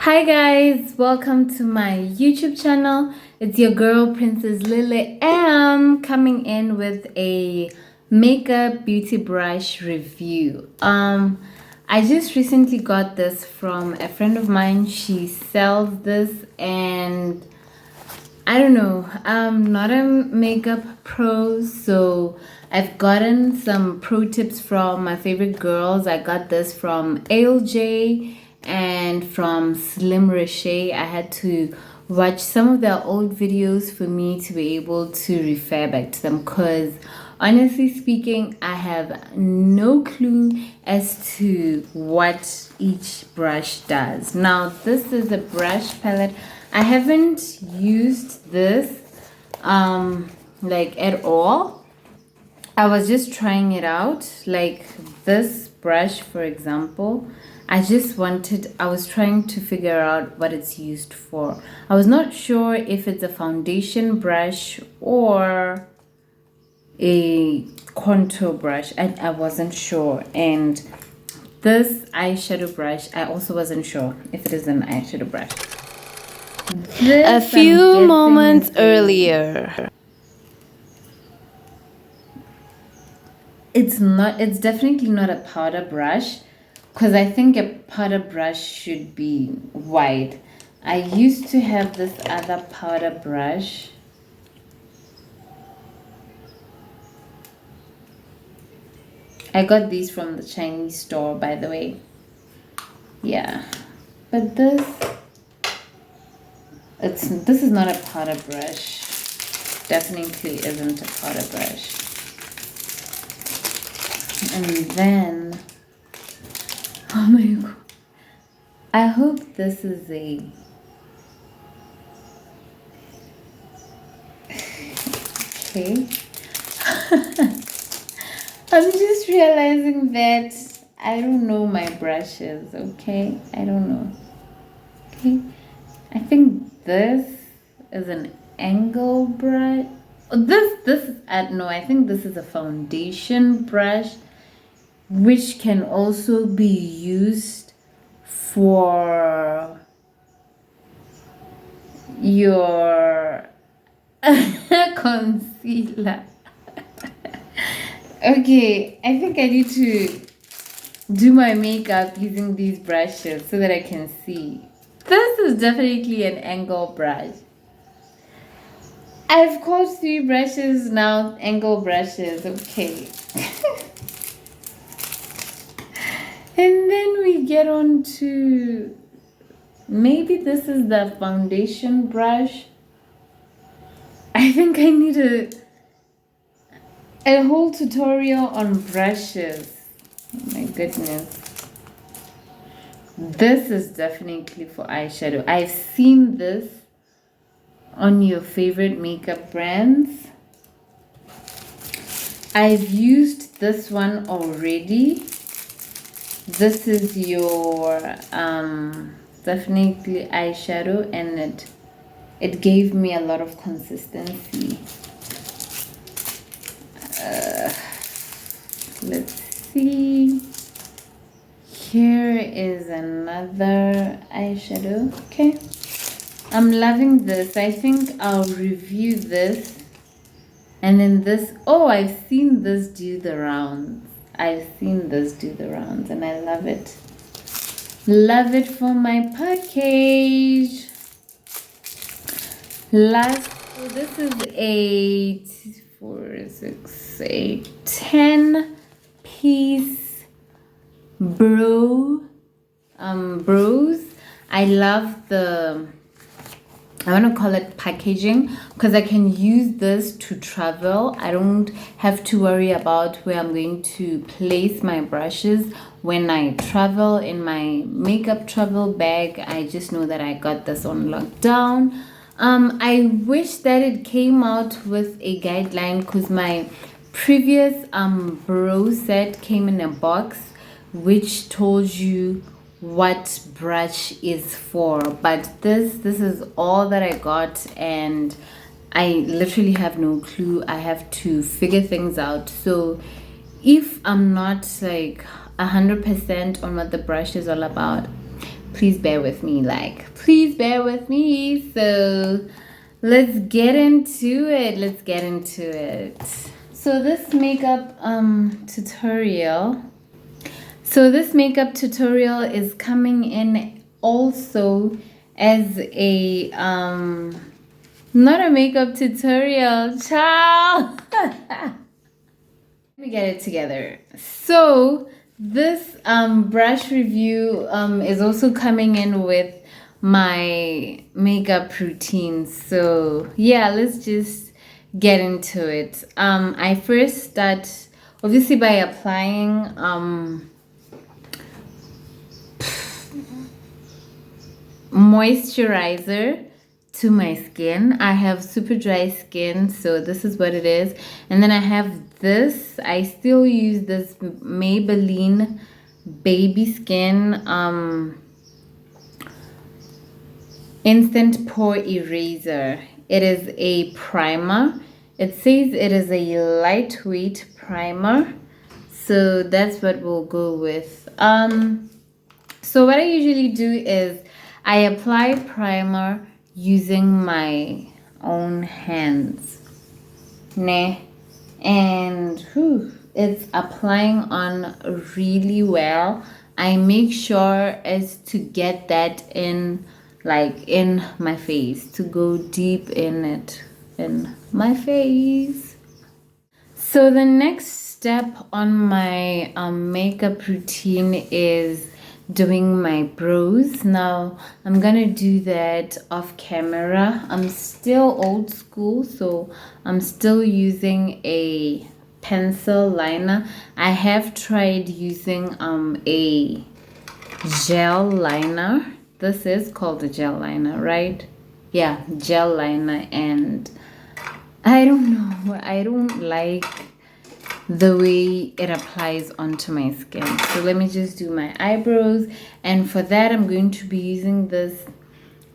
Hi guys, welcome to my YouTube channel. It's your girl Princess Lily M coming in with a makeup beauty brush review. I just recently got this from a friend of mine. She sells this and I don't know, I'm not a makeup pro, so I've gotten some pro tips from my favorite girls. I got this from ALJ and from Slim Rocher. I had to watch some of their old videos for me to be able to refer back to them because honestly speaking, I have no clue as to what each brush does. Now, this is a brush palette. I haven't used this like at all. I was just trying it out, like this brush for example. I was trying to figure out what it's used for. I was not sure if it's a foundation brush or a contour brush. I wasn't sure. And this eyeshadow brush, I also wasn't sure if it is an eyeshadow brush. A few moments earlier. It's definitely not a powder brush because I think a powder brush should be wide. I used to have this other powder brush. I got these from the Chinese store, by the way. Yeah, but this is not a powder brush. Definitely isn't a powder brush. And then, oh my god, I hope this is a okay. I'm just realizing that I don't know my brushes, okay? I don't know. Okay. I think this is an angle brush. No, I think this is a foundation brush which can also be used for your concealer. Okay, I think I need to do my makeup using these brushes so that I can see. This is definitely an angle brush. I've called 3 brushes now angle brushes, okay. And then we get on to, maybe this is the foundation brush. I think I need a whole tutorial on brushes. Oh my goodness. This is definitely for eyeshadow. I've seen this on your favorite makeup brands. I've used this one already. This is your definitely eyeshadow, and it gave me a lot of consistency. Let's see. Here is another eyeshadow. Okay, I'm loving this. I think I'll review this. And then this, oh, I've seen this do the rounds. And I love it. Love it for my package. So this is a 4, 6, 8, 10 piece brows. I love I want to call it packaging because I can use this to travel. I don't have to worry about where I'm going to place my brushes when I travel. In my makeup travel bag, I just know that I got this on lockdown. I wish that it came out with a guideline because my previous brow set came in a box which told you what brush is for, but this is all that I got and I literally have no clue. I have to figure things out. So if I'm not like 100% on what the brush is all about, please bear with me, like, please bear with me. So let's get into it. So this makeup tutorial is coming in also as a not a makeup tutorial, child. Let me get it together. So this brush review is also coming in with my makeup routine. So yeah, let's just get into it. I first start obviously by applying moisturizer to my skin. I have super dry skin, so this is what it is. And then I have this. I still use this Maybelline Baby Skin Instant Pore Eraser. It is a primer. It says it is a lightweight primer, so that's what we'll go with. So what I usually do is I apply primer using my own hands, and it's applying on really well. I make sure as to get that in, like, in my face, to go deep in it, in my face. So the next step on my makeup routine is doing my brows. Now I'm gonna do that off camera. I'm still old school, so I'm still using a pencil liner. I have tried using a gel liner. This is called a gel liner, right? Yeah, gel liner, and I don't know, I don't like the way it applies onto my skin. So let me just do my eyebrows, and for that I'm going to be using this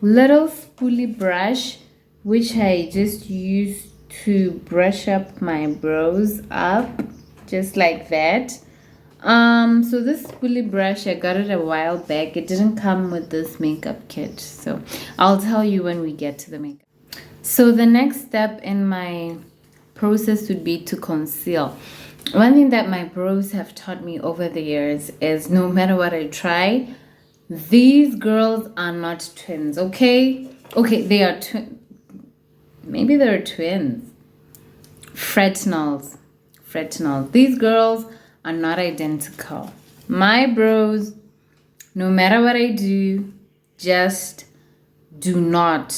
little spoolie brush, which I just use to brush up my brows up, just like that. So this spoolie brush, I got it a while back. It didn't come with this makeup kit, so I'll tell you when we get to the makeup. So the next step in my process would be to conceal. One thing that my bros have taught me over the years is no matter what I try, these girls are not twins, okay? Okay, they are maybe they're twins. Fretinols. These girls are not identical. My bros, no matter what I do, just do not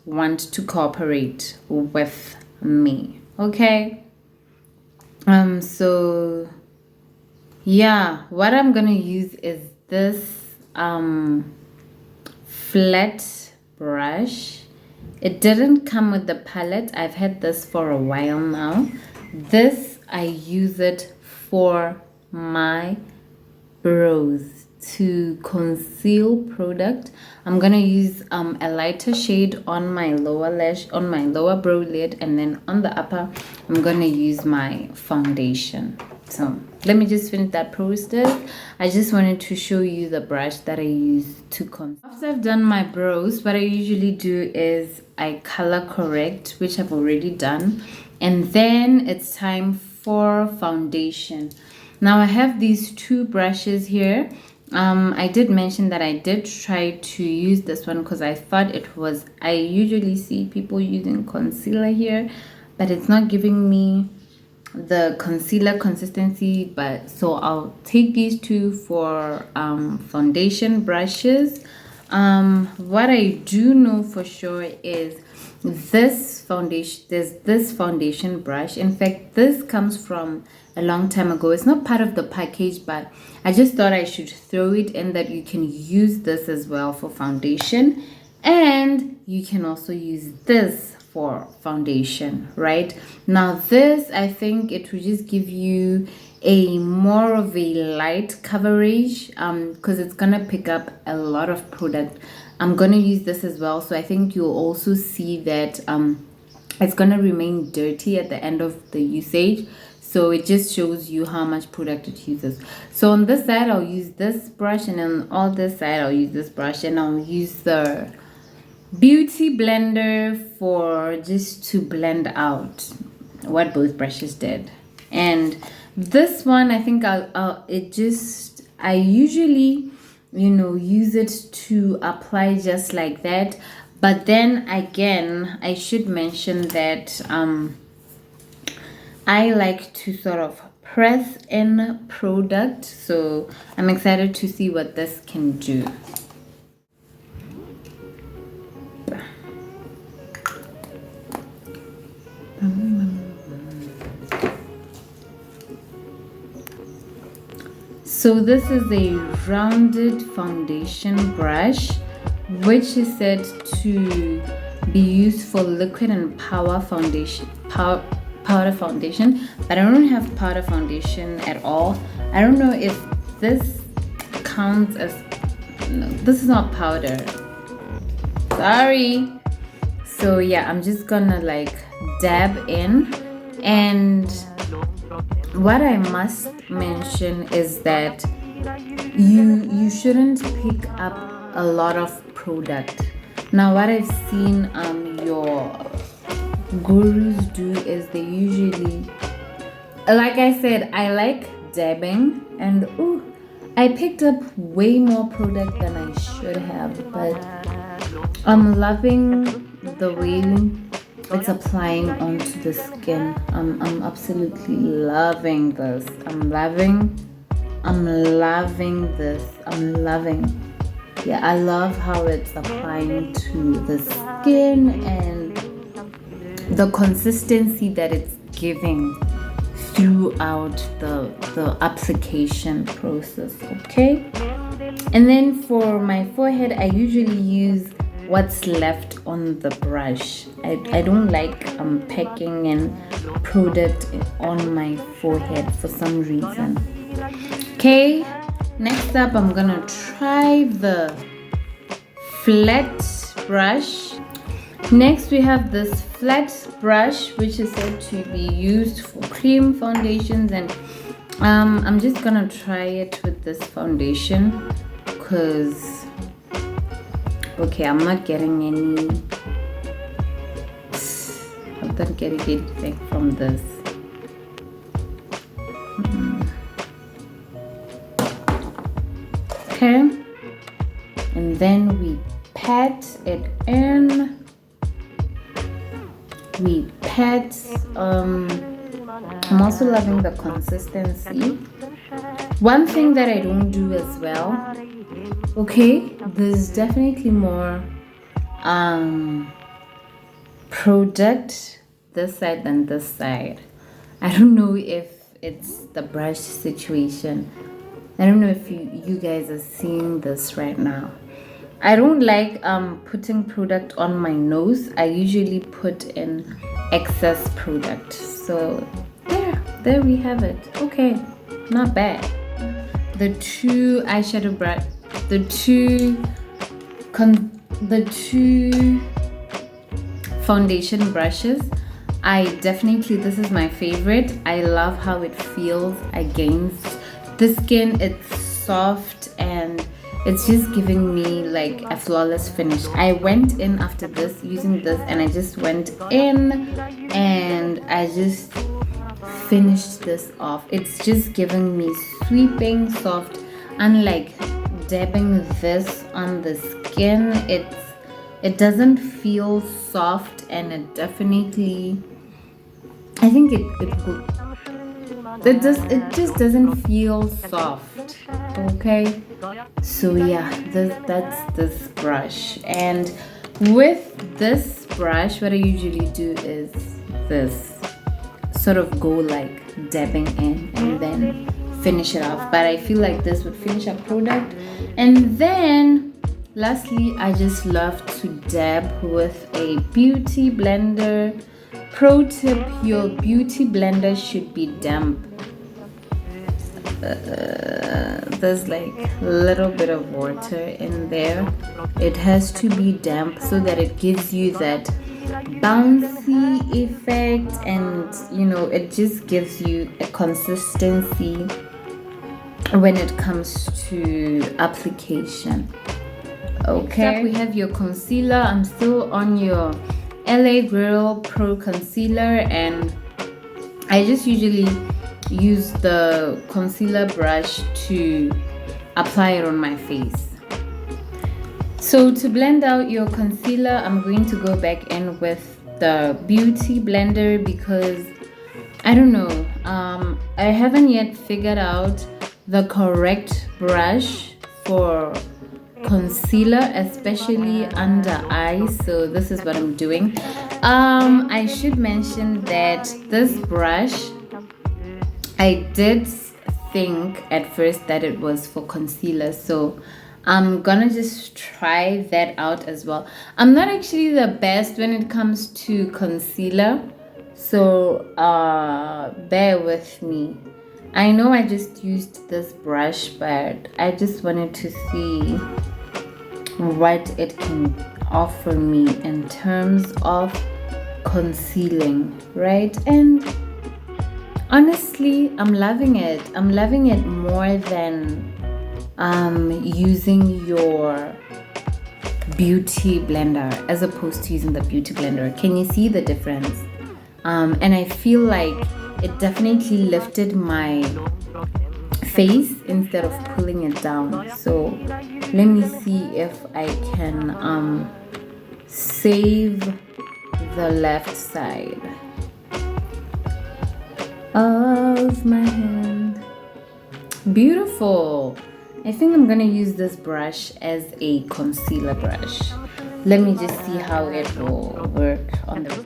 want to cooperate with me, okay? So yeah, what I'm gonna use is this flat brush. It didn't come with the palette. I've had this for a while now. This, I use it for my brows to conceal product. I'm gonna use a lighter shade on my lower lash, on my lower brow lid, and then on the upper I'm gonna use my foundation. So let me just finish that process. I just wanted to show you the brush that I use to conceal. After I've done my brows, what I usually do is I color correct, which I've already done, and then it's time for foundation. Now I have these two brushes here. I did mention that I did try to use this one because I thought it was, I usually see people using concealer here, but it's not giving me the concealer consistency. But so I'll take these two for foundation brushes. What I do know for sure is this foundation, there's this foundation brush. In fact, this comes from a long time ago. It's not part of the package, but I just thought I should throw it in that you can use this as well for foundation, and you can also use this for foundation. Right now, this, I think it will just give you a more of a light coverage because it's gonna pick up a lot of product. I'm gonna use this as well, so I think you'll also see that it's gonna remain dirty at the end of the usage. so it just shows you how much product it uses. So on this side I'll use this brush, and on all this side I'll use this brush, and I'll use the beauty blender for just to blend out what both brushes did. And this one, I think I usually, use it to apply just like that. But then again, I should mention that I like to sort of press in product, so I'm excited to see what this can do. So this is a rounded foundation brush, which is said to be used for liquid and powder foundation, but I don't have powder foundation at all. I don't know if this counts as, no, this is not powder, sorry. So yeah, I'm just gonna like dab in. And what I must mention is that you shouldn't pick up a lot of product. Now what I've seen your gurus do is they usually, like I said, I like dabbing, and I picked up way more product than I should have, but I'm loving the way it's applying onto the skin. I'm absolutely loving this. I'm loving this. Yeah, I love how it's applying to the skin and the consistency that it's giving throughout the application process. Okay, and then for my forehead, I usually use what's left on the brush. I don't like packing in product on my forehead for some reason. Okay, next up I'm gonna try the flat brush. Next we have this flat brush, which is said to be used for cream foundations, and I'm just gonna try it with this foundation because I'm not getting anything from this. Okay, and then we pat it in. I'm also loving the consistency. One thing that I don't do as well, okay, there's definitely more product this side than this side. I don't know if it's the brush situation. I don't know if you guys are seeing this right now. I don't like putting product on my nose. I usually put in excess product. So there we have it. Okay, not bad. The two eyeshadow brush, the two foundation brushes, this is my favorite. I love how it feels against the skin. It's soft and it's just giving me like a flawless finish. I went in after this using this, and I just went in and I just finished this off. It's just giving me sweeping soft. Unlike dabbing this on the skin, it doesn't feel soft, and it definitely, I think it just doesn't feel soft. Okay, so yeah, that's this brush. And with this brush, what I usually do is this, sort of go like dabbing in and then finish it off. But I feel like this would finish a product. And then lastly, I just love to dab with a beauty blender. Pro tip, your beauty blender should be damp. There's like a little bit of water in there. It has to be damp so that it gives you that bouncy effect, and you know, it just gives you a consistency when it comes to application. Okay, we have your concealer. I'm still on your LA Girl Pro Concealer, and I just usually use the concealer brush to apply it on my face. So to blend out your concealer, I'm going to go back in with the beauty blender because I don't know, I haven't yet figured out the correct brush for concealer, especially under eyes. So this is what I'm doing. I should mention that this brush, I did think at first that it was for concealer, so I'm gonna just try that out as well. I'm not actually the best when it comes to concealer, so bear with me. I know I just used this brush, but I just wanted to see what it can offer me in terms of concealing, right? And honestly, I'm loving it. I'm loving it more than using your beauty blender as opposed to using the beauty blender. Can you see the difference? And I feel like it definitely lifted my face instead of pulling it down. So let me see if I can save the left side of my hand. Beautiful. I think I'm gonna use this brush as a concealer brush. Let me just see how it will work on the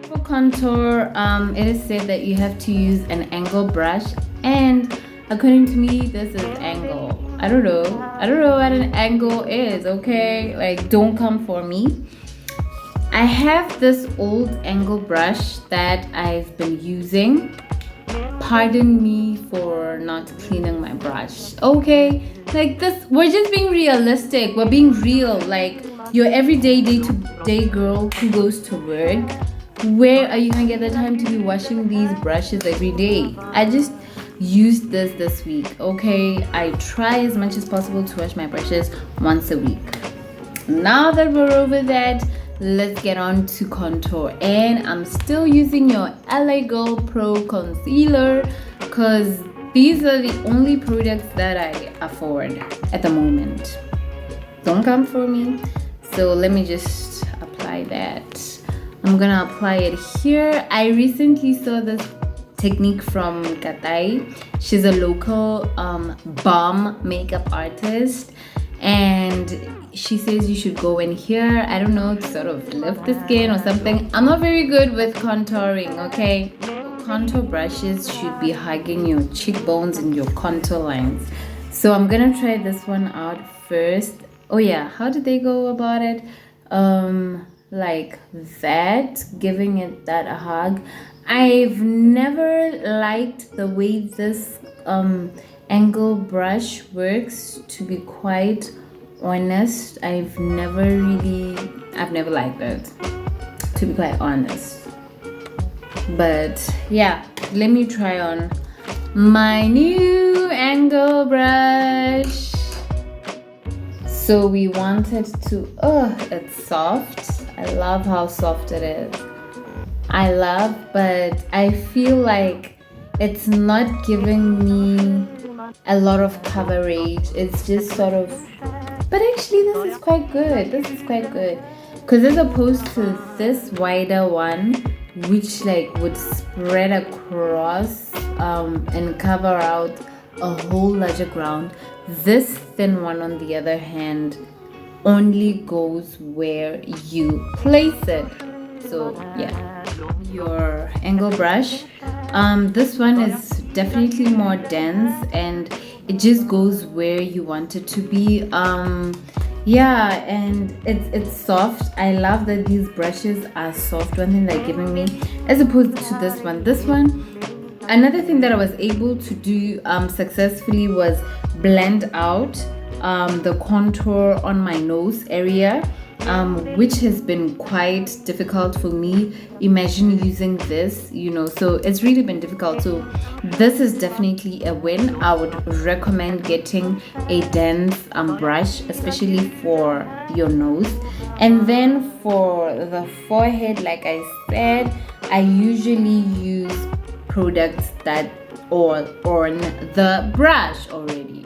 for contour. It is said that you have to use an angle brush, and according to me, this is angle. I don't know what an angle is. Okay, like, don't come for me. I have this old angle brush that I've been using. Pardon me for not cleaning my brush. Okay, like this, we're just being realistic. We're being real. Like, your everyday day-to-day girl who goes to work. Where are you gonna get the time to be washing these brushes every day? I just used this week. Okay, I try as much as possible to wash my brushes once a week. Now that we're over that, let's get on to contour, and I'm still using your LA Girl Pro Concealer because these are the only products that I afford at the moment. Don't come for me. So let me just apply that. I'm gonna apply it here. I recently saw this technique from Katai. She's a local bomb makeup artist, and she says you should go in here, I don't know, to sort of lift the skin or something. I'm not very good with contouring, okay? Contour brushes should be hugging your cheekbones and your contour lines. So I'm gonna try this one out first. Oh yeah, how did they go about it? Like that, giving it that a hug. I've never liked the way this angle brush works, to be quite honest. I've never liked it, to be quite honest. But yeah, let me try on my new angle brush. So we want it to, it's soft. I love how soft it is. But I feel like it's not giving me a lot of coverage. It's just sort of, but actually this is quite good. Because as opposed to this wider one, which like would spread across and cover out a whole larger ground, this thin one on the other hand only goes where you place it. So yeah, your angle brush, this one is definitely more dense and it just goes where you want it to be. Yeah, and it's soft. I love that these brushes are soft. One thing they're giving me, as opposed to this one, another thing that I was able to do successfully was blend out the contour on my nose area, which has been quite difficult for me. Imagine using this, you know, so it's really been difficult. So this is definitely a win. I would recommend getting a dense brush, especially for your nose. And then for the forehead, like I said, I usually use products that are on the brush already.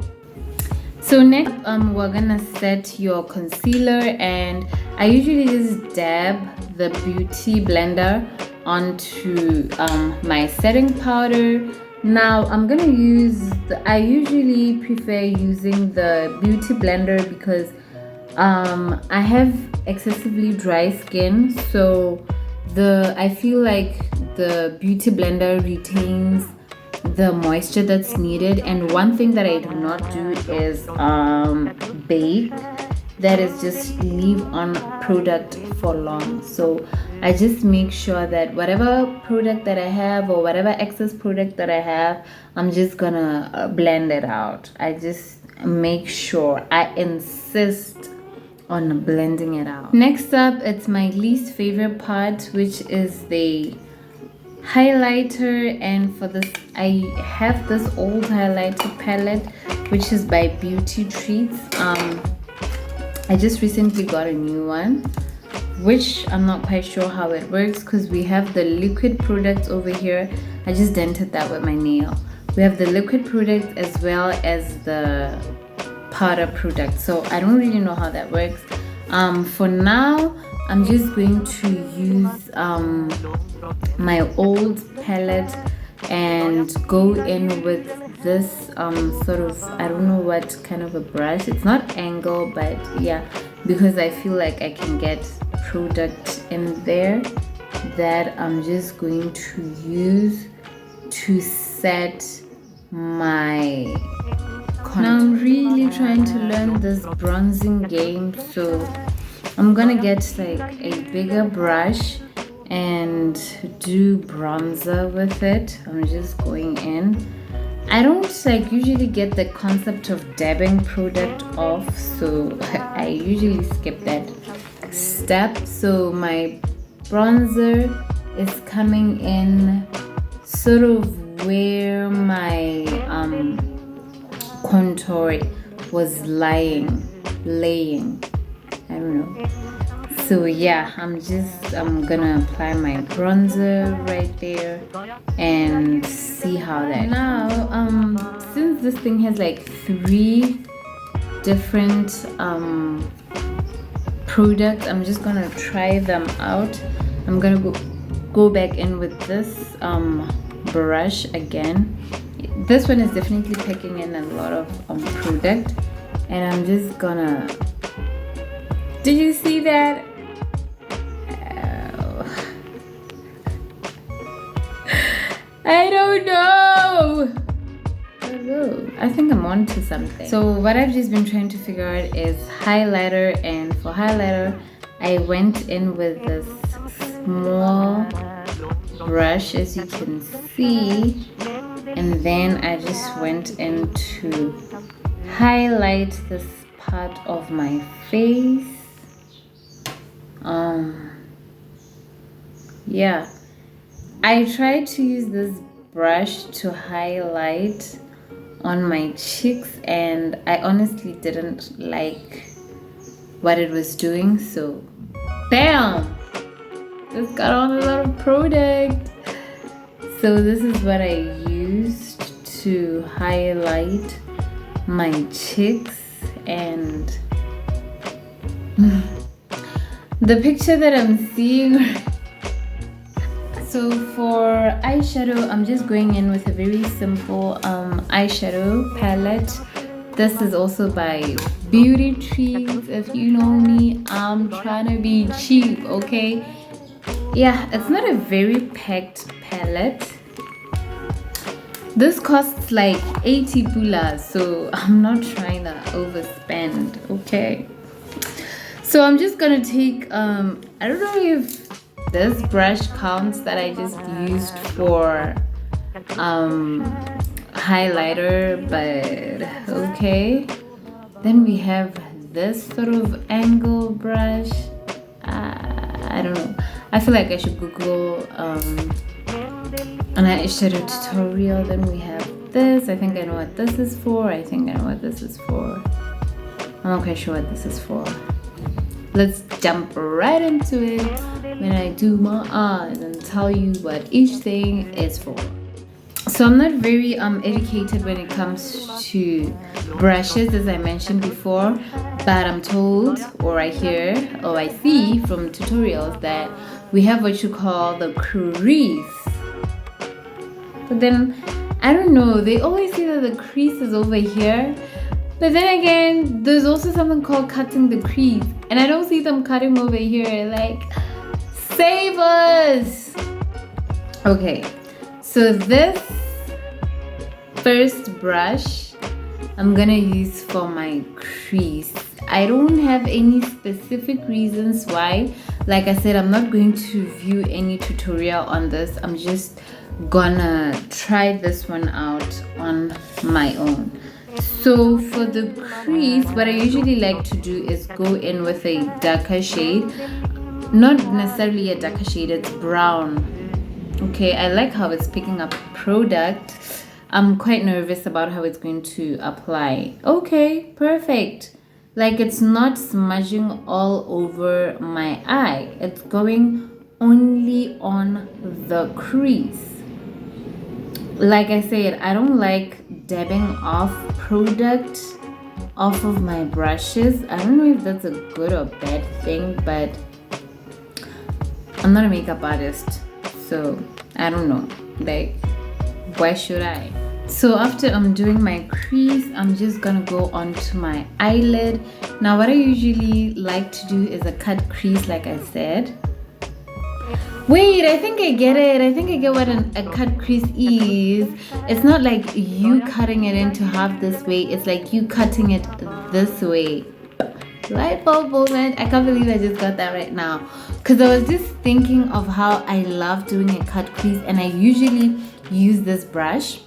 So next we're gonna set your concealer, and I usually just dab the beauty blender onto my setting powder. Now I'm gonna use I usually prefer using the beauty blender because I have excessively dry skin, so I feel like the beauty blender retains the moisture that's needed. And one thing that I do not do is bake, that is just leave on product for long. So I just make sure that whatever product that I have or whatever excess product that I have, I'm just gonna blend it out. I just make sure, I insist on blending it out. Next up, it's my least favorite part, which is the highlighter. And for this, I have this old highlighter palette, which is by Beauty Treats. I just recently got a new one, which I'm not quite sure how it works, because we have the liquid product over here. I just dented that with my nail. We have the liquid product as well as the powder product, so I don't really know how that works. For now, I'm just going to use my old palette and go in with this sort of, I don't know what kind of a brush. It's not angle, but yeah, because I feel like I can get product in there that I'm just going to use to set my contour. Now I'm really trying to learn this bronzing game, so I'm gonna get like a bigger brush and do bronzer with it. I'm just going in. I don't like usually get the concept of dabbing product off, so I usually skip that step. So my bronzer is coming in sort of where my contour was laying. I don't know. So yeah, I'm gonna apply my bronzer right there and see how that. Now since this thing has like 3 different products, I'm just gonna try them out. I'm gonna go back in with this brush again. This one is definitely packing in a lot of product, and I'm just gonna, did you see that? I don't know. I think I'm on to something. So what I've just been trying to figure out is highlighter, and for highlighter I went in with this small brush, as you can see, and then I just went in to highlight this part of my face. Yeah, I tried to use this brush to highlight on my cheeks, and I honestly didn't like what it was doing, so bam, just got on a lot of product. So this is what I used to highlight my cheeks, and the picture that I'm seeing. So for eyeshadow, I'm just going in with a very simple eyeshadow palette. This is also by Beauty Treats. If you know me, I'm trying to be cheap, okay? Yeah, it's not a very packed palette. This costs like 80 pula, so I'm not trying to overspend, okay? So I'm just gonna take I don't know if this brush counts that I just used for highlighter, but okay. Then we have this sort of angle brush. I don't know. I feel like I should Google an eyeshadow tutorial. Then we have this. I think I know what this is for. I think I know what this is for. I'm not quite sure what this is for. Let's jump right into it when I do my eyes and tell you what each thing is for. So I'm not very educated when it comes to brushes, as I mentioned before, but I'm told, or I hear, or I see from tutorials that we have what you call the crease. But then I don't know, they always say that the crease is over here, but then again there's also something called cutting the crease, and I don't see them cutting over here. Like, save us. Okay, so this first brush I'm gonna use for my crease. I don't have any specific reasons why. Like I said, I'm not going to view any tutorial on this. I'm just gonna try this one out on my own. So for the crease, what I usually like to do is go in with a darker shade. Not necessarily a darker shade, it's brown. Okay, I like how it's picking up product. I'm quite nervous about how it's going to apply. Okay, perfect. Like, it's not smudging all over my eye. It's going only on the crease. Like I said, I don't like dabbing off product off of my brushes. I don't know if that's a good or bad thing, but I'm not a makeup artist, so I don't know. Like, why should I? So after I'm doing my crease, I'm just gonna go onto my eyelid. Now what I usually like to do is a cut crease, like I said. Wait, I think I get it. I think I get what a cut crease is. It's not like you cutting it into half this way. It's like you cutting it this way. Light bulb moment. I can't believe I just got that right now. Because I was just thinking of how I love doing a cut crease, and I usually use this brush.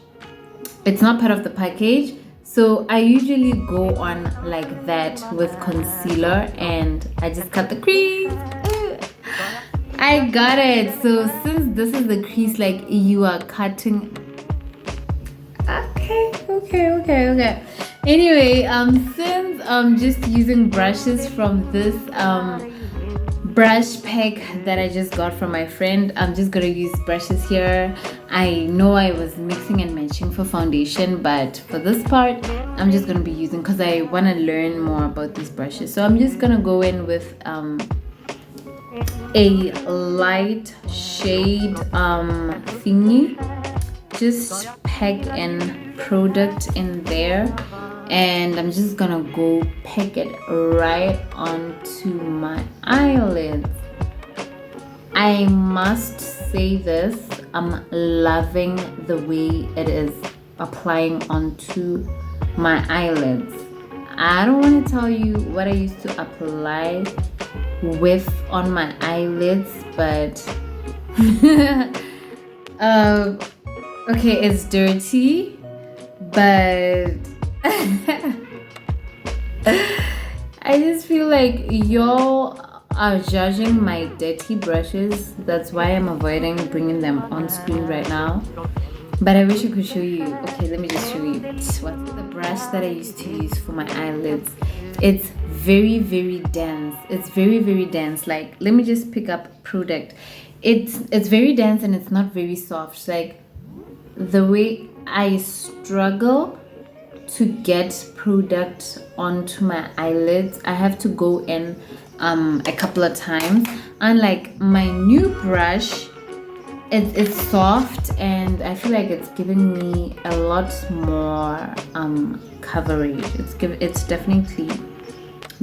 It's not part of the package, so I usually go on like that with concealer, and I just cut the crease. I got it. So since this is the crease, like, you are cutting. Okay. Anyway, since I'm just using brushes from this brush pack that I just got from my friend, I'm just gonna use brushes here. I know I was mixing and matching for foundation, but for this part I'm just gonna be using, because I want to learn more about these brushes. So I'm just gonna go in with a light shade thingy. Just pack in product in there, and I'm just gonna go pack it right onto my eyelids. I must say this, I'm loving the way it is applying onto my eyelids. I don't want to tell you what I used to apply with on my eyelids, but okay, it's dirty, but I just feel like y'all are judging my dirty brushes. That's why I'm avoiding bringing them on screen right now. But I wish I could show you. Okay, let me just show you. What's the brush that I used to use for my eyelids? It's very, very dense. It's very, very dense. Like, let me just pick up product. It's very dense, and it's not very soft. Like, the way I struggle to get product onto my eyelids, I have to go in a couple of times. Unlike my new brush, it's soft, and I feel like it's giving me a lot more coverage. It's definitely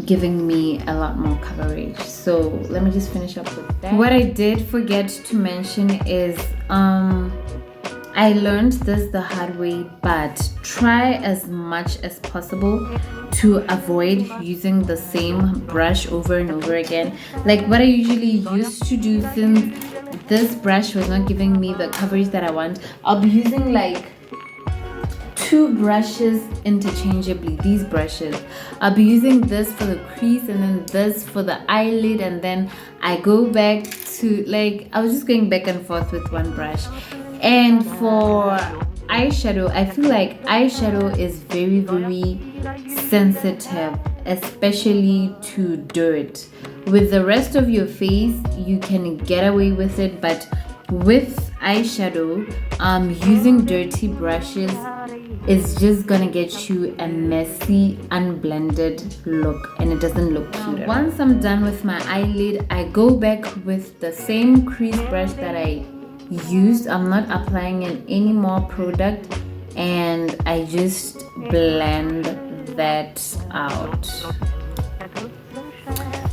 giving me a lot more coverage. So let me just finish up with that. What I did forget to mention is I learned this the hard way, but try as much as possible to avoid using the same brush over and over again. Like, what I usually used to do, since this brush was not giving me the coverage that I want, I'll be using like two brushes interchangeably. These brushes, I'll be using this for the crease and then this for the eyelid, and then I go back to, like, I was just going back and forth with one brush. And for eyeshadow, I feel like eyeshadow is very, very sensitive, especially to dirt. With the rest of your face, you can get away with it, but with eyeshadow, using dirty brushes is just gonna get you a messy, unblended look, and it doesn't look cute. Once I'm done with my eyelid, I go back with the same crease brush that I used. I'm not applying in any more product, and I just blend that out.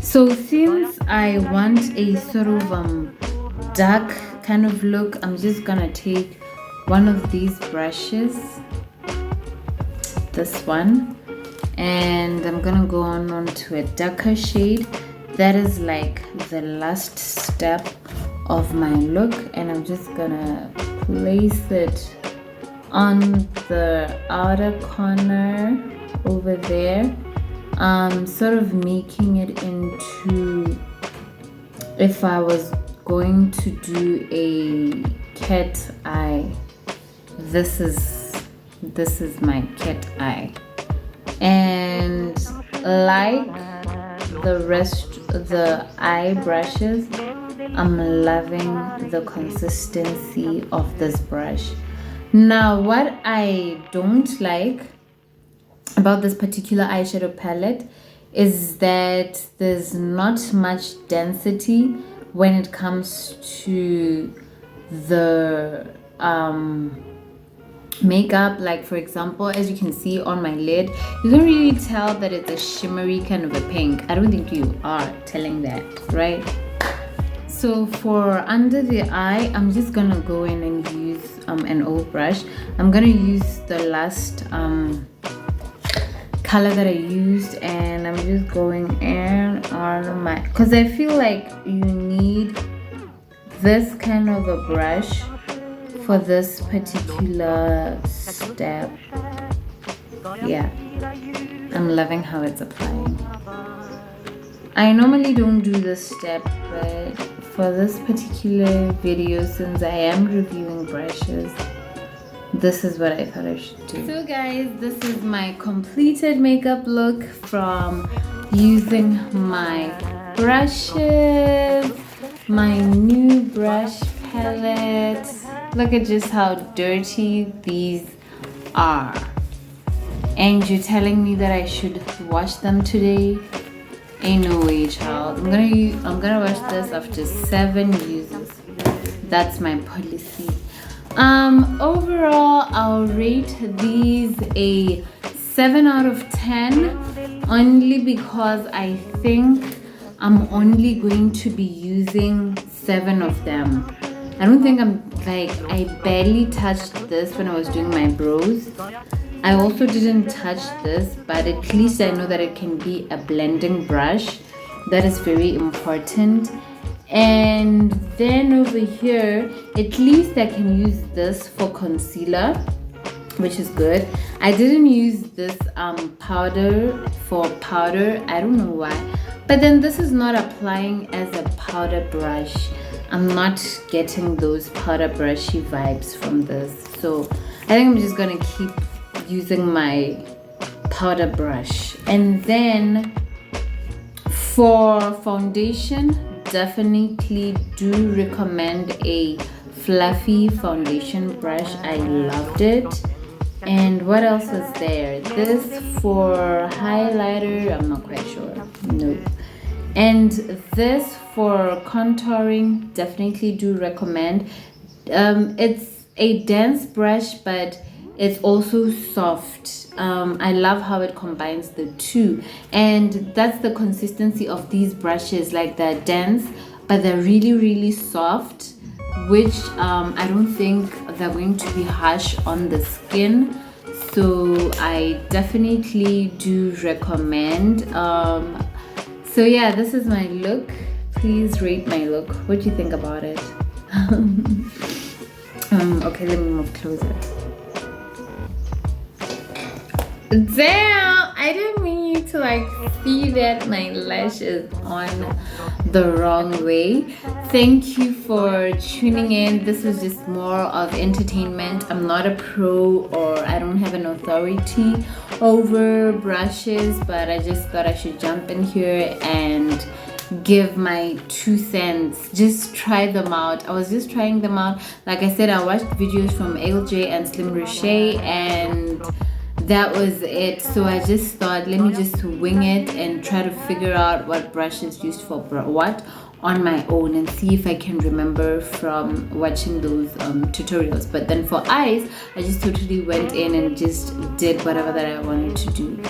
So since I want a sort of dark kind of look, I'm just gonna take one of these brushes, this one, and I'm gonna go on to a darker shade. That is like the last step of my look, and I'm just gonna place it on the outer corner over there, sort of making it into, if I was going to do a cat eye, this is my cat eye. And like the rest of the eye brushes, I'm loving the consistency of this brush. Now, what I don't like about this particular eyeshadow palette is that there's not much density when it comes to the makeup. Like, for example, as you can see on my lid, you don't really tell that it's a shimmery kind of a pink. I don't think you are telling that, right? So for under the eye, I'm just gonna go in and use an old brush. I'm gonna use the last color that I used, and I'm just going in on my, because I feel like you need this kind of a brush for this particular step. Yeah, I'm loving how it's applying. I normally don't do this step, but for this particular video, since I am reviewing brushes, this is what I thought I should do. So guys, this is my completed makeup look from using my brushes, my new brush palette. Look at just how dirty these are. And you're telling me that I should wash them today? Ain't no way, child. I'm gonna wash this after 7 uses. That's my policy. Overall, I'll rate these a 7 out of 10, only because I think I'm only going to be using 7 of them. I don't think I barely touched this when I was doing my brows. I also didn't touch this, but at least I know that it can be a blending brush. That is very important. And then over here, at least I can use this for concealer, which is good. I didn't use this powder for powder. I don't know why. But then this is not applying as a powder brush. I'm not getting those powder brushy vibes from this. So I think I'm just gonna keep using my powder brush. And then for foundation, definitely do recommend a fluffy foundation brush. I loved it. And what else is there? This for highlighter, I'm not quite sure. No. And this for contouring, definitely do recommend. It's a dense brush, but it's also soft. I love how it combines the two, and that's the consistency of these brushes. Like, they're dense, but they're really, really soft, which I don't think they're going to be harsh on the skin. So I definitely do recommend. So yeah, this is my look. Please rate my look. What do you think about it? Okay, let me move closer. Damn, I didn't mean you to like see that my lash is on the wrong way. Thank you for tuning in. This was just more of entertainment. I'm not a pro, or I don't have an authority over brushes, but I just thought I should jump in here and give my 2 cents. Just try them out. I was just trying them out. Like I said, I watched videos from ALJ and Slim Roche, and that was it. So I just thought, let me just wing it and try to figure out what brush is used for what on my own, and see if I can remember from watching those tutorials. But then for eyes, I just totally went in and just did whatever that I wanted to do.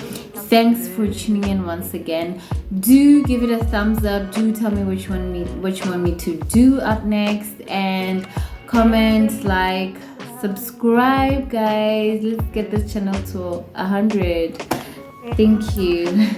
Thanks for tuning in once again. Do give it a thumbs up. Do tell me which one me to do up next, and comment, like, subscribe, guys. Let's get this channel to 100. Thank you.